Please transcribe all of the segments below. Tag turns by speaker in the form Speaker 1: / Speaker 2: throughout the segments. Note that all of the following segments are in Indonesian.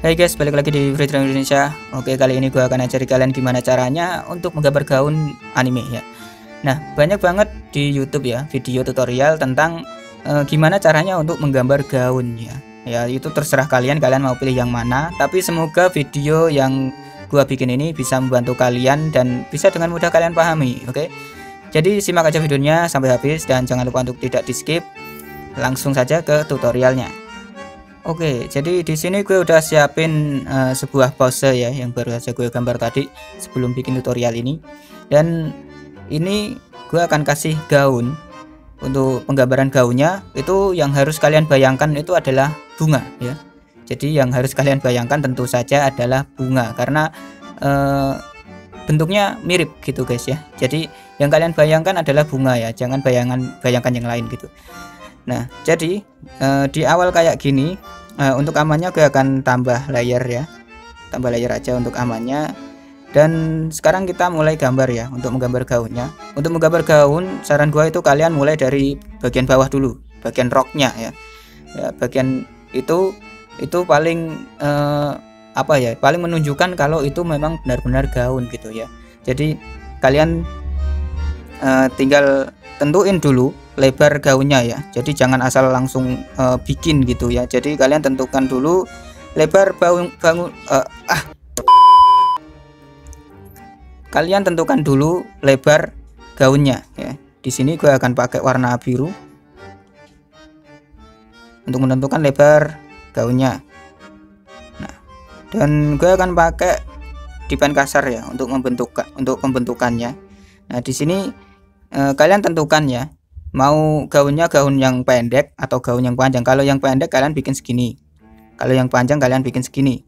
Speaker 1: Hai guys, balik lagi di Free Training Indonesia. Oke, kali ini gue akan ajari kalian gimana caranya untuk menggambar gaun anime ya. Nah, banyak banget di YouTube ya video tutorial tentang gimana caranya untuk menggambar gaun ya. Ya, itu terserah kalian mau pilih yang mana. Tapi semoga video yang gue bikin ini bisa membantu kalian dan bisa dengan mudah kalian pahami. Oke, jadi simak aja videonya sampai habis dan jangan lupa untuk tidak di skip. Langsung saja ke tutorialnya. Oke, jadi di sini gue udah siapin sebuah pose ya yang baru saja gue gambar tadi sebelum bikin tutorial ini. Dan ini gue akan kasih gaun. Untuk penggambaran gaunnya itu yang harus kalian bayangkan itu adalah bunga ya. Jadi yang harus kalian bayangkan tentu saja adalah bunga karena bentuknya mirip gitu guys ya. Jadi yang kalian bayangkan adalah bunga ya, jangan bayangkan yang lain gitu. Nah, jadi di awal kayak gini, untuk amannya gue akan tambah layer ya, tambah layer aja untuk amannya. Dan sekarang kita mulai gambar ya, untuk menggambar gaunnya. Untuk menggambar gaun, saran gue itu kalian mulai dari bagian bawah dulu, bagian roknya ya. Bagian itu paling apa ya, paling menunjukkan kalau itu memang benar-benar gaun gitu ya. Jadi kalian tinggal tentuin dulu lebar gaunnya ya. Jadi jangan asal langsung bikin gitu ya. Jadi kalian tentukan dulu lebar kalian tentukan dulu lebar gaunnya ya. Di sini gue akan pakai warna biru untuk menentukan lebar gaunnya. Nah, dan gue akan pakai dipen kasar ya untuk pembentukannya. Nah, di sini kalian tentukan ya, mau gaunnya gaun yang pendek atau gaun yang panjang. Kalau yang pendek kalian bikin segini, kalau yang panjang kalian bikin segini.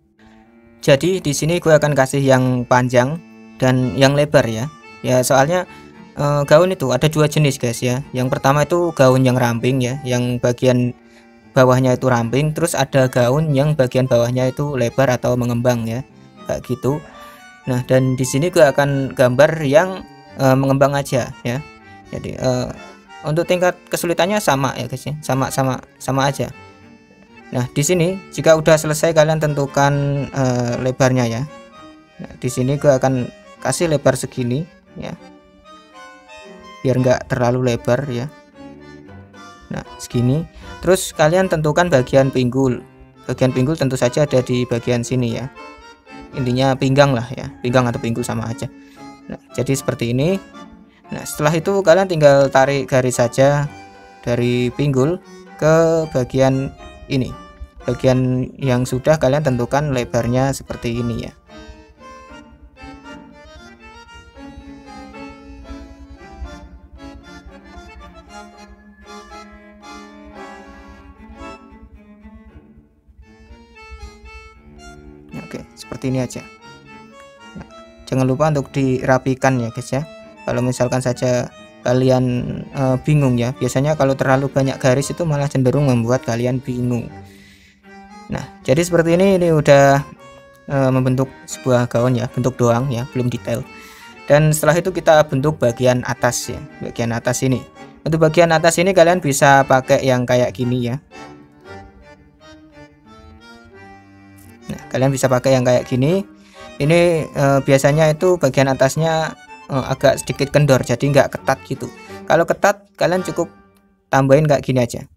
Speaker 1: Jadi di sini gue akan kasih yang panjang dan yang lebar ya. Ya soalnya gaun itu ada dua jenis guys ya. Yang pertama itu gaun yang ramping ya, yang bagian bawahnya itu ramping. Terus ada gaun yang bagian bawahnya itu lebar atau mengembang ya, kayak gitu. Nah, dan di sini gue akan gambar yang mengembang aja ya. Jadi untuk tingkat kesulitannya sama ya guys ya, sama aja. Nah, di sini jika udah selesai kalian tentukan lebarnya ya. Nah, di sini gue akan kasih lebar segini ya, biar nggak terlalu lebar ya. Nah, segini. Terus kalian tentukan bagian pinggul. Bagian pinggul tentu saja ada di bagian sini ya. Intinya pinggang lah ya, pinggang atau pinggul sama aja. Nah, jadi seperti ini. Nah, setelah itu kalian tinggal tarik garis saja dari pinggul ke bagian ini, bagian yang sudah kalian tentukan lebarnya seperti ini ya. Oke, seperti ini aja. Nah, jangan lupa untuk dirapikan ya guys ya. Kalau misalkan saja kalian bingung ya, biasanya kalau terlalu banyak garis itu malah cenderung membuat kalian bingung. Nah, jadi seperti ini udah membentuk sebuah gaun ya, bentuk doang ya, belum detail. Dan setelah itu kita bentuk bagian atas ya, bagian atas ini. Untuk bagian atas ini kalian bisa pakai yang kayak gini ya. Nah, kalian bisa pakai yang kayak gini. Ini biasanya itu bagian atasnya agak sedikit kendor, jadi nggak ketat gitu. Kalau ketat kalian cukup tambahin kayak gini aja.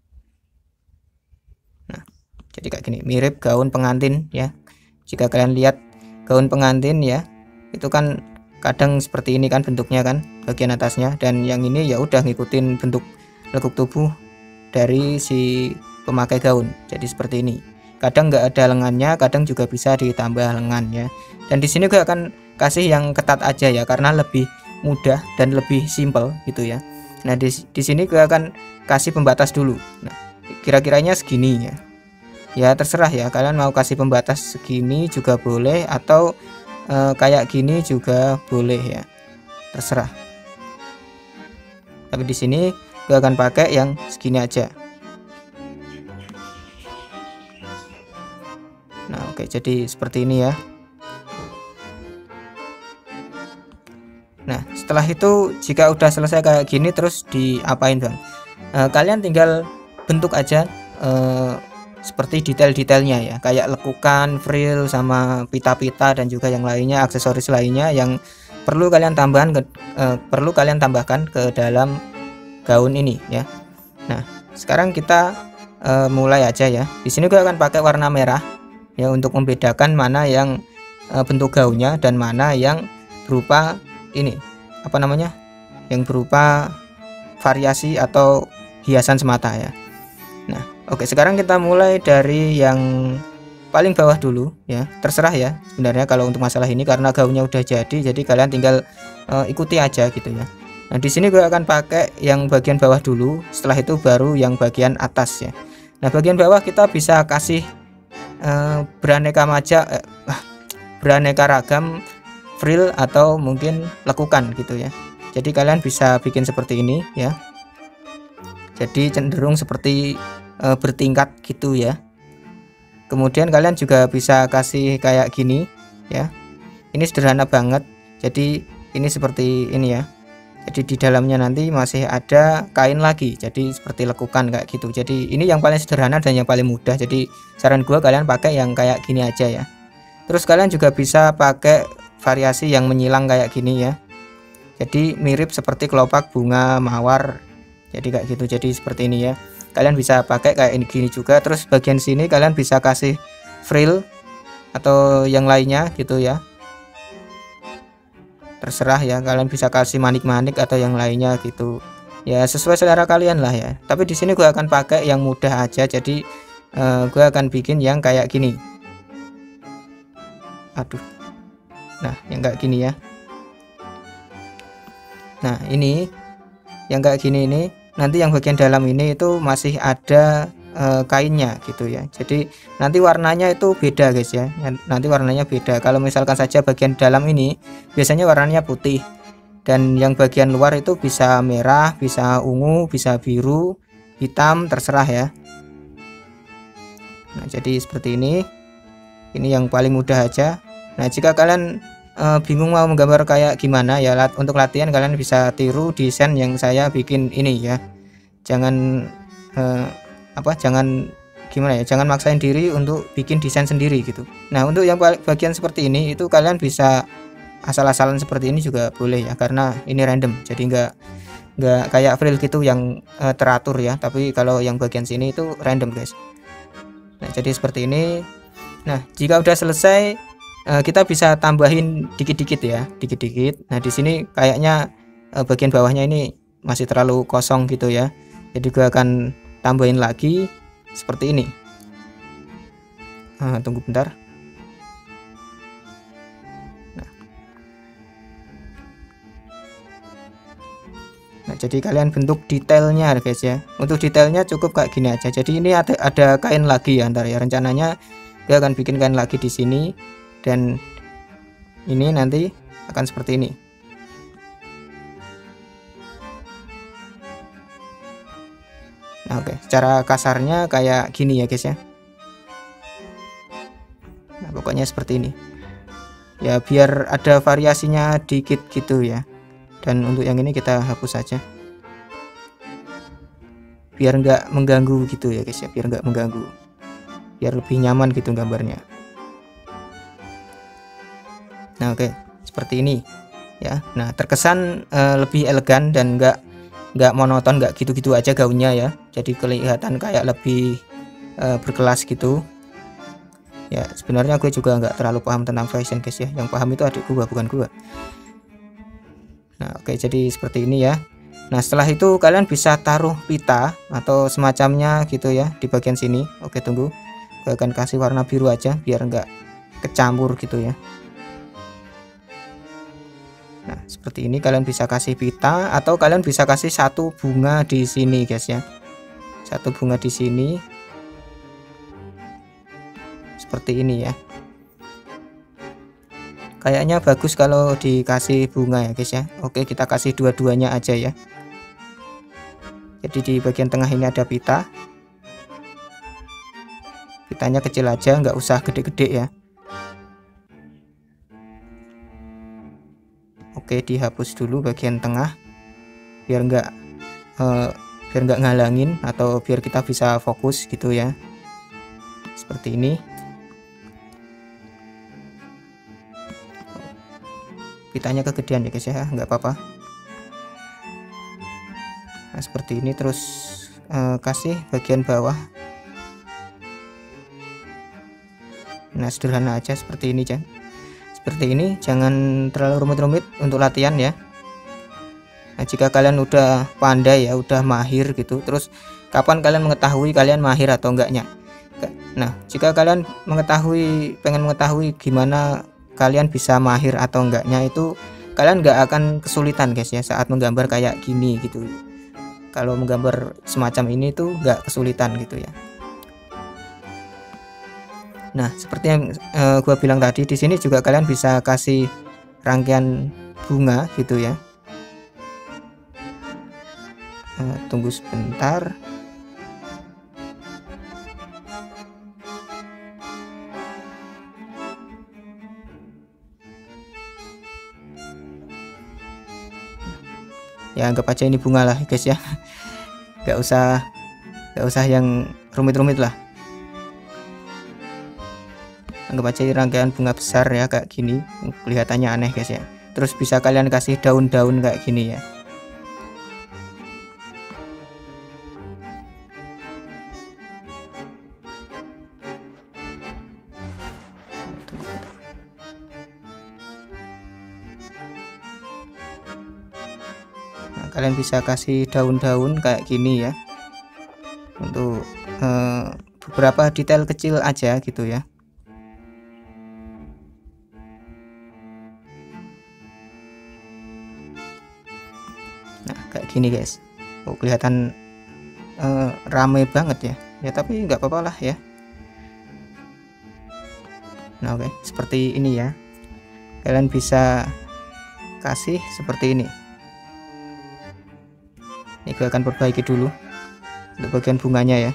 Speaker 1: Nah, jadi kayak gini, mirip gaun pengantin ya. Jika kalian lihat gaun pengantin ya, itu kan kadang seperti ini kan bentuknya kan, bagian atasnya. Dan yang ini ya udah ngikutin bentuk lekuk tubuh dari si pemakai gaun, jadi seperti ini. Kadang nggak ada lengannya, kadang juga bisa ditambah lengan ya. Dan di sini gue akan kasih yang ketat aja ya, karena lebih mudah dan lebih simple gitu ya. Nah, di sini gue akan kasih pembatas dulu. Nah, kira-kiranya segini ya. Ya terserah ya, kalian mau kasih pembatas segini juga boleh, atau kayak gini juga boleh ya. Terserah. Tapi di sini gue akan pakai yang segini aja. Nah, oke, jadi seperti ini ya. Nah, setelah itu jika udah selesai kayak gini terus diapain bang? Kalian tinggal bentuk aja seperti detail-detailnya ya, kayak lekukan, frill sama pita-pita dan juga yang lainnya, aksesoris lainnya yang perlu kalian tambahkan ke dalam gaun ini ya. Nah, sekarang kita mulai aja ya. Di sini gue akan pakai warna merah ya untuk membedakan mana yang bentuk gaunnya dan mana yang berupa ini apa namanya? Yang berupa variasi atau hiasan semata ya. Nah, oke, sekarang kita mulai dari yang paling bawah dulu ya. Terserah ya sebenarnya kalau untuk masalah ini, karena gaunnya udah jadi kalian tinggal ikuti aja gitu ya. Nah, di sini gue akan pakai yang bagian bawah dulu, setelah itu baru yang bagian atas ya. Nah, bagian bawah kita bisa kasih beraneka ragam frill atau mungkin lekukan gitu ya. Jadi kalian bisa bikin seperti ini ya. Jadi cenderung seperti bertingkat gitu ya. Kemudian kalian juga bisa kasih kayak gini ya. Ini sederhana banget. Jadi ini seperti ini ya. Jadi di dalamnya nanti masih ada kain lagi. Jadi seperti lekukan kayak gitu. Jadi ini yang paling sederhana dan yang paling mudah. Jadi saran gua kalian pakai yang kayak gini aja ya. Terus kalian juga bisa pakai variasi yang menyilang kayak gini ya. Jadi mirip seperti kelopak bunga mawar. Jadi kayak gitu. Jadi seperti ini ya. Kalian bisa pakai kayak ini gini juga. Terus bagian sini kalian bisa kasih frill atau yang lainnya gitu ya. Terserah ya, kalian bisa kasih manik-manik atau yang lainnya gitu. Ya sesuai selera kalian lah ya. Tapi di sini gue akan pakai yang mudah aja. Jadi gue akan bikin yang kayak gini. Aduh. Nah, yang kayak gini ya. Nah, ini yang kayak gini ini, nanti yang bagian dalam ini itu masih ada kainnya gitu ya. Jadi nanti warnanya itu beda guys ya. Nanti warnanya beda. Kalau misalkan saja bagian dalam ini biasanya warnanya putih, dan yang bagian luar itu bisa merah, bisa ungu, bisa biru, hitam, terserah ya. Nah, jadi seperti ini. Ini yang paling mudah aja. Nah, jika kalian bingung mau menggambar kayak gimana ya, untuk latihan kalian bisa tiru desain yang saya bikin ini ya. Jangan jangan gimana ya, jangan maksain diri untuk bikin desain sendiri gitu. Nah, untuk yang bagian seperti ini itu kalian bisa asal-asalan seperti ini juga boleh ya, karena ini random. Jadi nggak kayak frill gitu yang teratur ya, tapi kalau yang bagian sini itu random guys. Nah, jadi seperti ini. Nah, jika udah selesai kita bisa tambahin dikit-dikit ya, dikit-dikit. Nah, di sini kayaknya bagian bawahnya ini masih terlalu kosong gitu ya. Jadi gue akan tambahin lagi seperti ini. Tunggu bentar. Nah, jadi kalian bentuk detailnya guys ya. Untuk detailnya cukup kayak gini aja. Jadi ini ada kain lagi ya ntar ya. Rencananya gue akan bikin kain lagi di sini. Dan ini nanti akan seperti ini. Nah, oke, secara kasarnya kayak gini ya guys ya. Nah, pokoknya seperti ini ya, biar ada variasinya dikit gitu ya. Dan untuk yang ini kita hapus saja, biar nggak mengganggu gitu ya guys ya, biar nggak mengganggu, biar lebih nyaman gitu gambarnya. Nah, oke, seperti ini ya. Nah, terkesan lebih elegan dan nggak monoton, nggak gitu-gitu aja gaunnya ya. Jadi kelihatan kayak lebih berkelas gitu ya. Sebenarnya gue juga nggak terlalu paham tentang fashion guys ya, yang paham itu adik gue bukan gue. Nah, oke, jadi seperti ini ya. Nah, setelah itu kalian bisa taruh pita atau semacamnya gitu ya di bagian sini. Oke, tunggu, gue akan kasih warna biru aja biar nggak kecampur gitu ya. Nah, seperti ini kalian bisa kasih pita atau kalian bisa kasih satu bunga di sini guys ya. Satu bunga di sini. Seperti ini ya. Kayaknya bagus kalau dikasih bunga ya guys ya. Oke, kita kasih dua-duanya aja ya. Jadi di bagian tengah ini ada pita. Pitanya kecil aja, nggak usah gede-gede ya. Oke, dihapus dulu bagian tengah biar nggak ngalangin atau biar kita bisa fokus gitu ya. seperti ini. Pitanya kegedean ya guys ya, nggak apa-apa. Nah seperti ini, terus kasih bagian bawah. Nah sederhana aja seperti ini, jangan terlalu rumit-rumit untuk latihan ya. Nah jika kalian udah pandai ya, udah mahir gitu, terus kapan kalian mengetahui kalian mahir atau enggaknya? Nah jika kalian pengen mengetahui gimana kalian bisa mahir atau enggaknya, itu kalian nggak akan kesulitan guys ya saat menggambar kayak gini gitu. Kalau menggambar semacam ini tuh nggak kesulitan gitu ya. Nah seperti yang gua bilang tadi, di sini juga kalian bisa kasih rangkaian bunga gitu ya. Tunggu sebentar. Ya anggap aja ini bunga lah guys ya. Gak usah yang rumit-rumit lah. Anggap aja rangkaian bunga besar ya kayak gini, kelihatannya aneh guys ya. Terus bisa kalian kasih daun-daun kayak gini ya. Kalian bisa kasih daun-daun kayak gini ya, untuk beberapa detail kecil aja gitu ya. Nah kayak gini guys. Oh kelihatan rame banget ya, ya tapi nggak apa-apa lah ya. Nah oke, seperti ini ya. Kalian bisa kasih seperti ini. Ini gue akan perbaiki dulu untuk bagian bunganya ya.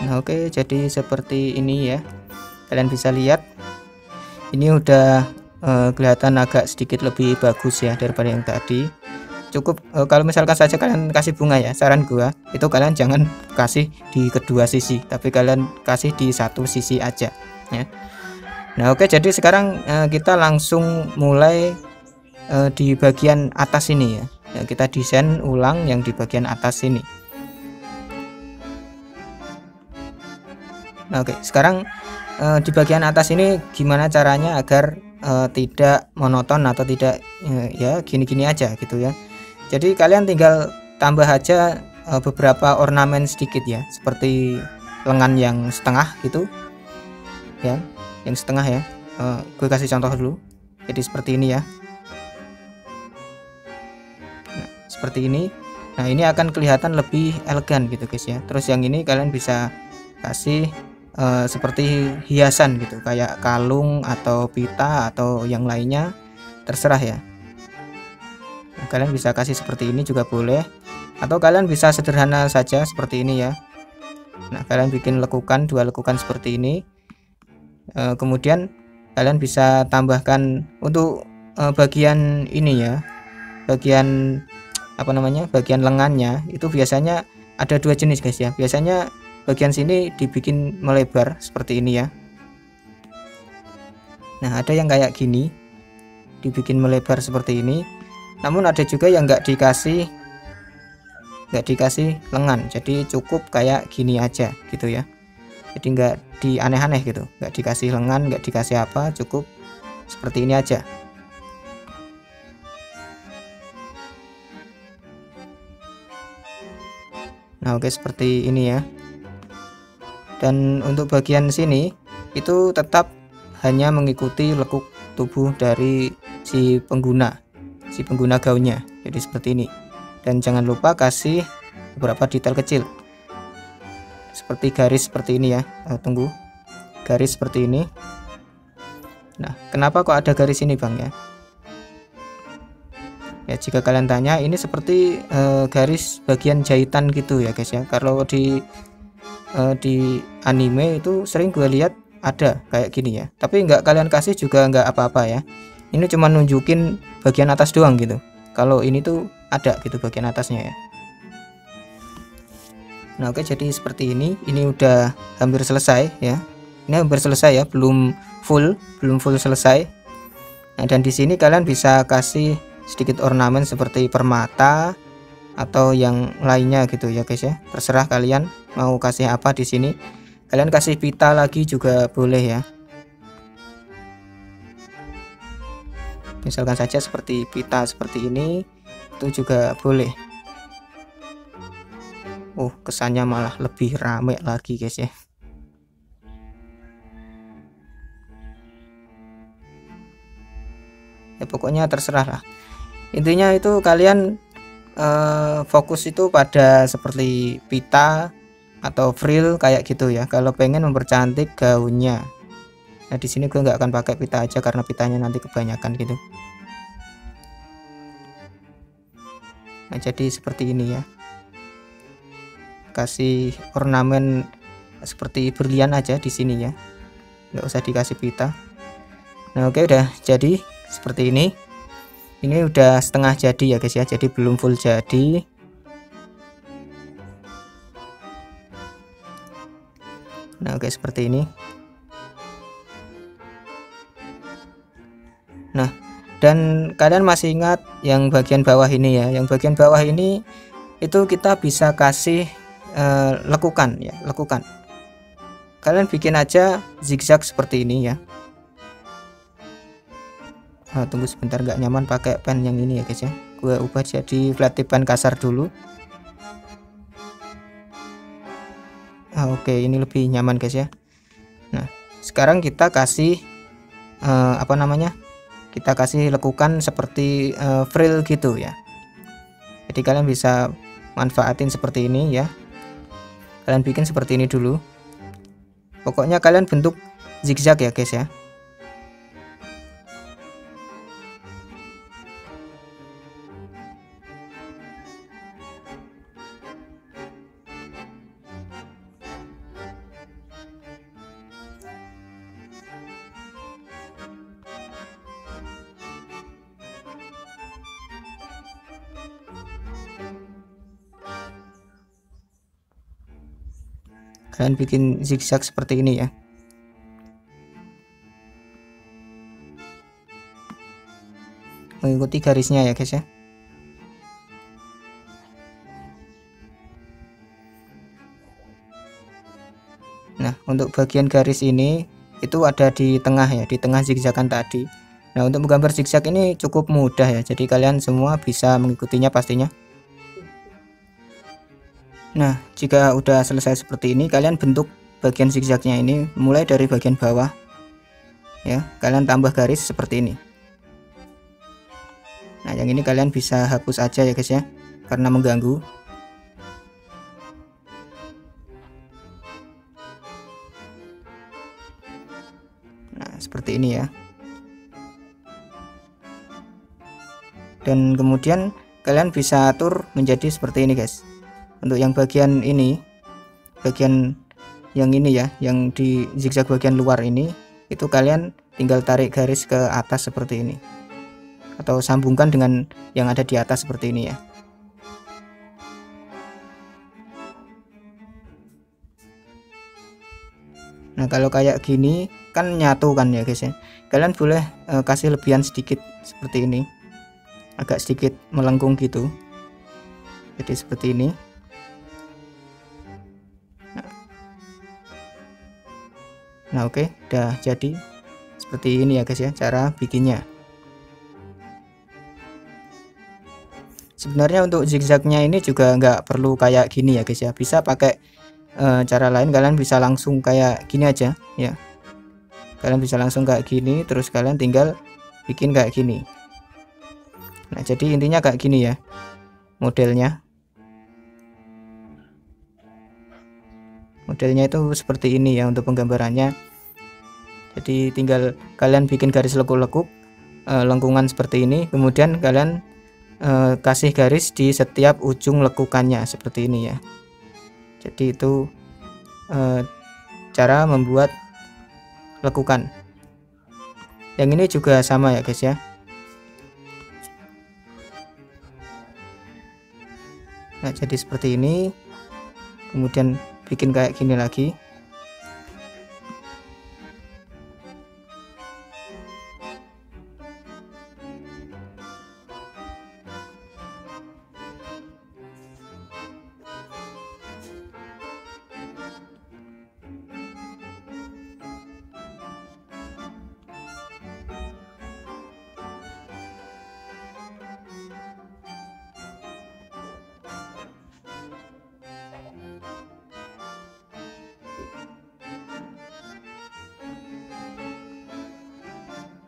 Speaker 1: Nah oke, jadi seperti ini ya. Kalian bisa lihat ini udah kelihatan agak sedikit lebih bagus ya daripada yang tadi. Cukup kalau misalkan saja kalian kasih bunga ya, saran gua itu kalian jangan kasih di kedua sisi, tapi kalian kasih di satu sisi aja ya. Nah oke, jadi sekarang kita langsung mulai di bagian atas ini ya. Kita desain ulang yang di bagian atas ini. Nah oke, sekarang di bagian atas ini gimana caranya agar tidak monoton atau tidak ya gini-gini aja gitu ya. Jadi kalian tinggal tambah aja beberapa ornamen sedikit ya, seperti lengan yang setengah gitu ya, yang setengah ya. Gue kasih contoh dulu. Jadi seperti ini ya. Nah, seperti ini. Nah ini akan kelihatan lebih elegan gitu guys ya. Terus yang ini kalian bisa kasih seperti hiasan gitu, kayak kalung atau pita atau yang lainnya, terserah ya. Kalian bisa kasih seperti ini juga boleh, atau kalian bisa sederhana saja seperti ini ya. Nah kalian bikin lekukan, 2 lekukan seperti ini. Kemudian kalian bisa tambahkan untuk bagian ini ya, bagian apa namanya, bagian lengannya itu biasanya ada 2 jenis guys ya. Biasanya bagian sini dibikin melebar seperti ini ya. Nah ada yang kayak gini, dibikin melebar seperti ini. Namun ada juga yang nggak dikasih lengan, jadi cukup kayak gini aja gitu ya. Jadi nggak di aneh-aneh gitu, nggak dikasih lengan, nggak dikasih apa, cukup seperti ini aja. Nah oke, seperti ini ya. Dan untuk bagian sini itu tetap hanya mengikuti lekuk tubuh dari si pengguna gaunnya, jadi seperti ini. Dan jangan lupa kasih beberapa detail kecil seperti garis seperti ini ya. Tunggu, garis seperti ini. Nah kenapa kok ada garis ini bang ya? Ya jika kalian tanya, ini seperti garis bagian jahitan gitu ya guys ya. Kalau di anime itu sering gue lihat ada kayak gini ya, tapi nggak kalian kasih juga nggak apa-apa ya. Ini cuma nunjukin bagian atas doang gitu, kalau ini tuh ada gitu bagian atasnya ya. Nah oke, jadi seperti ini udah hampir selesai ya. Ini hampir selesai ya, belum full selesai. Nah, dan di sini kalian bisa kasih sedikit ornamen seperti permata atau yang lainnya gitu ya guys ya. Terserah kalian mau kasih apa di sini. Kalian kasih pita lagi juga boleh ya. Misalkan saja seperti pita seperti ini, itu juga boleh. Kesannya malah lebih rame lagi guys ya. Ya pokoknya terserah lah. Intinya itu kalian fokus itu pada seperti pita atau frill kayak gitu ya. Kalau pengen mempercantik gaunnya. Nah di sini gue nggak akan pakai pita aja karena pitanya nanti kebanyakan gitu. Nah jadi seperti ini ya. Kasih ornamen seperti berlian aja di sini ya, nggak usah dikasih pita. Nah oke, udah jadi seperti ini. Ini udah setengah jadi ya guys ya, jadi belum full jadi. Nah oke, seperti ini. Nah, dan kalian masih ingat yang bagian bawah ini ya, yang bagian bawah ini itu kita bisa kasih lekukan ya, lekukan. Kalian bikin aja zigzag seperti ini ya. Tunggu sebentar, nggak nyaman pakai pen yang ini ya guys ya. Gue ubah jadi flat tip pen kasar dulu. Oke, ini lebih nyaman guys ya. Nah sekarang kita kasih apa namanya, kita kasih lekukan seperti frill gitu ya. Jadi kalian bisa manfaatin seperti ini ya. Kalian bikin seperti ini dulu. Pokoknya kalian bentuk zigzag ya guys ya. Kalian bikin zigzag seperti ini ya. Mengikuti garisnya ya guys ya. Nah untuk bagian garis ini itu ada di tengah ya, di tengah zigzagan tadi. Nah untuk menggambar zigzag ini cukup mudah ya, jadi kalian semua bisa mengikutinya pastinya. Nah jika udah selesai seperti ini, kalian bentuk bagian zigzagnya ini mulai dari bagian bawah ya, kalian tambah garis seperti ini. Nah yang ini kalian bisa hapus aja ya guys ya, karena mengganggu. Nah seperti ini ya. Dan kemudian kalian bisa atur menjadi seperti ini guys. Untuk yang bagian ini, bagian yang ini ya, yang di zigzag bagian luar ini, itu kalian tinggal tarik garis ke atas seperti ini, atau sambungkan dengan yang ada di atas seperti ini ya. Nah kalau kayak gini kan nyatu kan ya guys ya. Kalian boleh kasih lebihan sedikit seperti ini, agak sedikit melengkung gitu, jadi seperti ini. Nah oke, udah jadi seperti ini ya guys ya cara bikinnya. Sebenarnya untuk zigzagnya ini juga nggak perlu kayak gini ya guys ya, bisa pakai cara lain. Kalian bisa langsung kayak gini aja ya, kalian bisa langsung kayak gini, terus kalian tinggal bikin kayak gini. Nah jadi intinya kayak gini ya modelnya. Modelnya itu seperti ini ya untuk penggambarannya. Jadi tinggal kalian bikin garis lekuk-lekuk lengkungan seperti ini, kemudian kalian kasih garis di setiap ujung lekukannya seperti ini ya. Jadi itu cara membuat lekukan. Yang ini juga sama ya guys ya. Nah jadi seperti ini, kemudian bikin kayak gini lagi.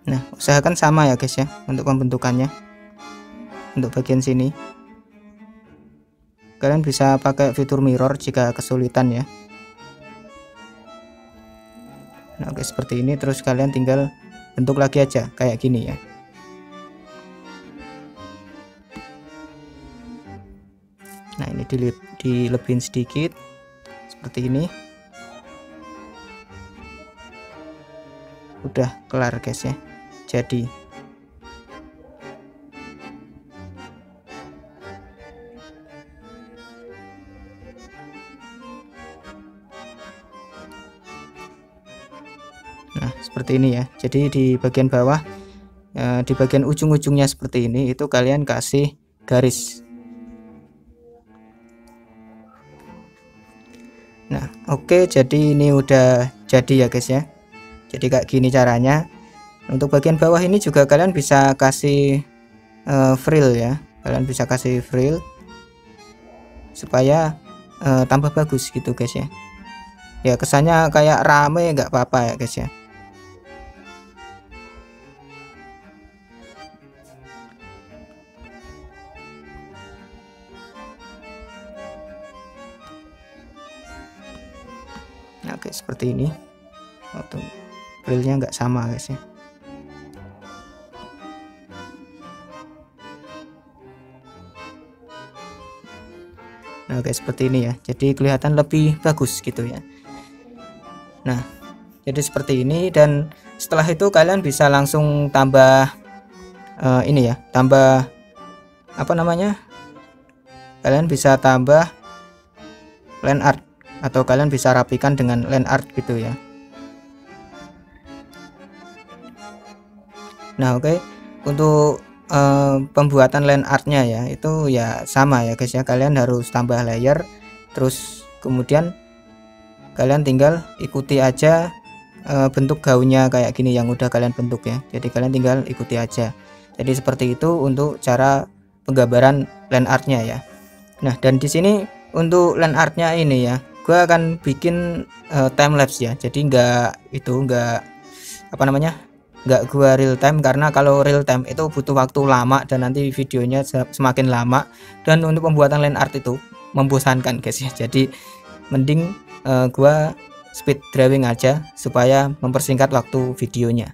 Speaker 1: Nah usahakan sama ya guys ya untuk pembentukannya. Untuk bagian sini kalian bisa pakai fitur mirror jika kesulitan ya. Nah oke seperti ini, terus kalian tinggal bentuk lagi aja kayak gini ya. Nah ini dilebihin sedikit seperti ini. Udah kelar guys ya, jadi nah seperti ini ya. Jadi di bagian bawah, di bagian ujung-ujungnya seperti ini, itu kalian kasih garis. Nah oke, jadi ini udah jadi ya guys ya. Jadi kayak gini caranya. Untuk bagian bawah ini juga kalian bisa kasih frill ya. Kalian bisa kasih frill supaya tambah bagus gitu guys ya. Ya kesannya kayak rame, nggak apa-apa ya guys ya. Nah, oke seperti ini. Frillnya nggak sama guys ya. Nah guys seperti ini ya, jadi kelihatan lebih bagus gitu ya. Nah jadi seperti ini, dan setelah itu kalian bisa langsung tambah ini ya, tambah apa namanya, kalian bisa tambah land art, atau kalian bisa rapikan dengan land art gitu ya. Nah oke, untuk pembuatan land artnya ya itu ya sama ya guys ya. Kalian harus tambah layer, terus kemudian kalian tinggal ikuti aja bentuk gaunnya kayak gini yang udah kalian bentuk ya. Jadi kalian tinggal ikuti aja. Jadi seperti itu untuk cara penggambaran land artnya ya. Nah dan di sini untuk land artnya ini ya, gua akan bikin time lapse ya. Jadi enggak apa namanya, nggak gua real time, karena kalau real time itu butuh waktu lama dan nanti videonya semakin lama, dan untuk pembuatan land art itu membosankan guys ya. Jadi mending gua speed drawing aja supaya mempersingkat waktu videonya.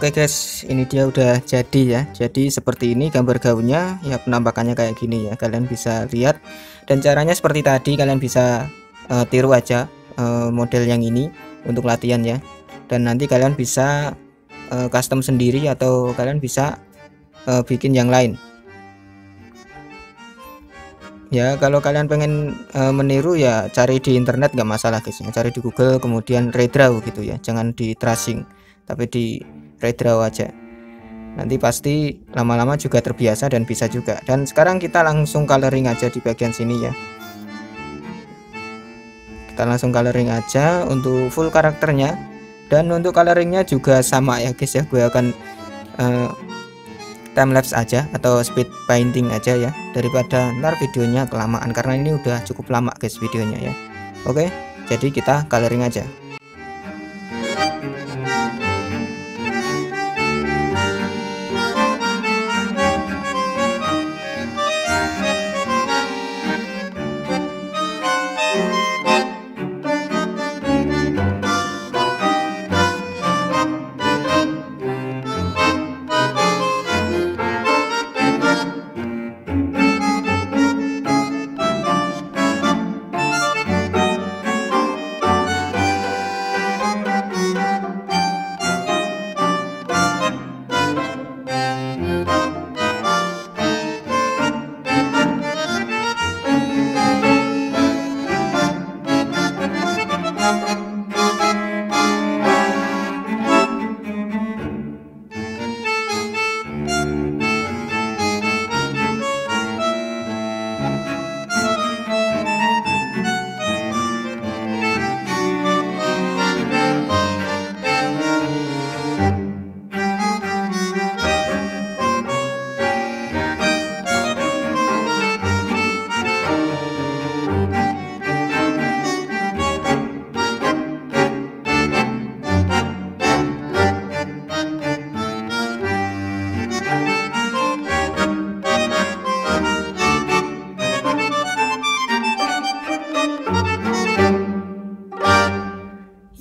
Speaker 1: Oke guys, ini dia udah jadi ya. Jadi seperti ini gambar gaunnya ya, penampakannya kayak gini ya. Kalian bisa lihat, dan caranya seperti tadi, kalian bisa tiru aja model yang ini untuk latihan ya. Dan nanti kalian bisa custom sendiri, atau kalian bisa bikin yang lain. Ya, kalau kalian pengen meniru ya cari di internet, nggak masalah guys ya. Cari di Google, kemudian redraw gitu ya. Jangan di tracing, tapi di redraw aja. Nanti pasti lama-lama juga terbiasa dan bisa juga. Dan sekarang kita langsung coloring aja di bagian sini ya. Kita langsung coloring aja untuk full karakternya. Dan untuk coloringnya juga sama ya guys ya. Gue akan timelapse aja atau speed painting aja ya, daripada ntar videonya kelamaan, karena ini udah cukup lama guys videonya ya. Oke, jadi kita coloring aja.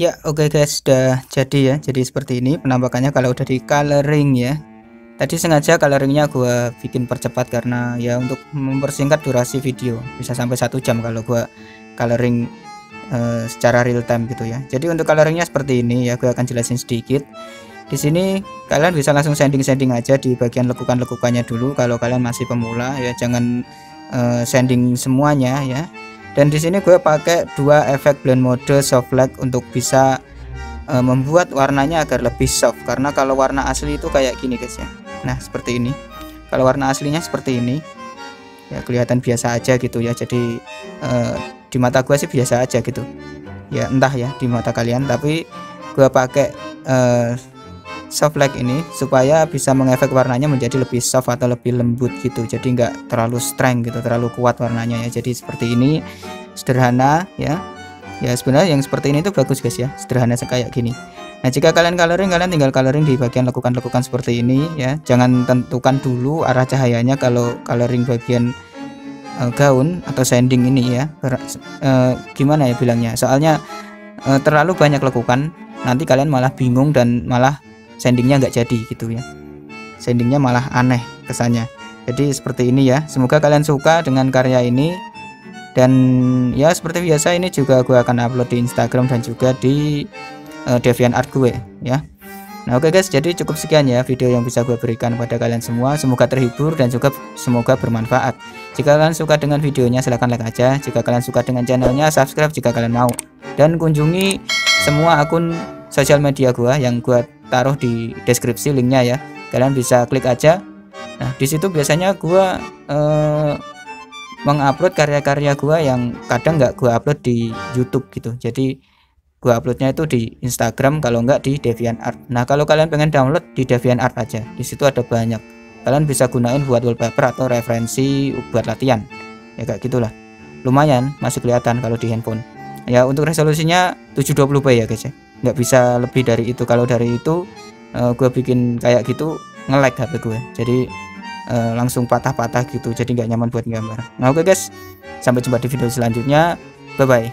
Speaker 1: Ya, oke guys, sudah jadi ya. Jadi seperti ini penampakannya kalau udah di coloring ya. Tadi sengaja coloringnya gua bikin percepat karena ya untuk mempersingkat durasi video, bisa sampai 1 jam kalau gua coloring secara real time gitu ya. Jadi untuk coloringnya seperti ini ya, gue akan jelasin sedikit. Di sini kalian bisa langsung sanding aja di bagian lekukan-lekukannya dulu kalau kalian masih pemula ya, jangan sanding semuanya ya. Dan di sini gue pakai 2 efek blend mode soft light untuk bisa membuat warnanya agar lebih soft, karena kalau warna asli itu kayak gini guys ya. Nah, seperti ini. Kalau warna aslinya seperti ini ya, kelihatan biasa aja gitu ya. Jadi di mata gue sih biasa aja gitu ya, entah ya di mata kalian, tapi gue pakai soft light ini supaya bisa mengefek warnanya menjadi lebih soft atau lebih lembut gitu, jadi nggak terlalu strength gitu, terlalu kuat warnanya ya. Jadi seperti ini, sederhana ya. Ya sebenarnya yang seperti ini tuh bagus guys ya, sederhana kayak gini. Nah, jika kalian coloring, kalian tinggal coloring di bagian lekukan-lekukan seperti ini ya. Jangan tentukan dulu arah cahayanya kalau coloring bagian gaun atau sanding ini ya. Gimana ya bilangnya, soalnya terlalu banyak lekukan, nanti kalian malah bingung dan malah sandingnya nggak jadi gitu ya. Sandingnya malah aneh kesannya. Jadi seperti ini ya. Semoga kalian suka dengan karya ini. Dan ya seperti biasa, ini juga gue akan upload di Instagram dan juga di DeviantArt gue ya. Nah, oke guys, jadi cukup sekian ya video yang bisa gue berikan pada kalian semua. Semoga terhibur dan juga semoga bermanfaat. Jika kalian suka dengan videonya, silahkan like aja. Jika kalian suka dengan channelnya, subscribe jika kalian mau. Dan kunjungi semua akun sosial media gue yang gue taruh di deskripsi linknya ya. Kalian bisa klik aja. Nah, disitu biasanya gue mengupload karya-karya gue yang kadang nggak gue upload di YouTube gitu. Jadi gue uploadnya itu di Instagram, kalau nggak di DeviantArt. Nah, kalau kalian pengen download di DeviantArt aja, di situ ada banyak. Kalian bisa gunain buat wallpaper atau referensi buat latihan. Ya kayak gitulah. Lumayan masih kelihatan kalau di handphone. Ya, untuk resolusinya 720p ya guys ya. Nggak bisa lebih dari itu. Kalau dari itu gue bikin kayak gitu nge-lag HP gue, jadi langsung patah-patah gitu, jadi nggak nyaman buat gambar. Nah, oke guys, sampai jumpa di video selanjutnya, bye bye.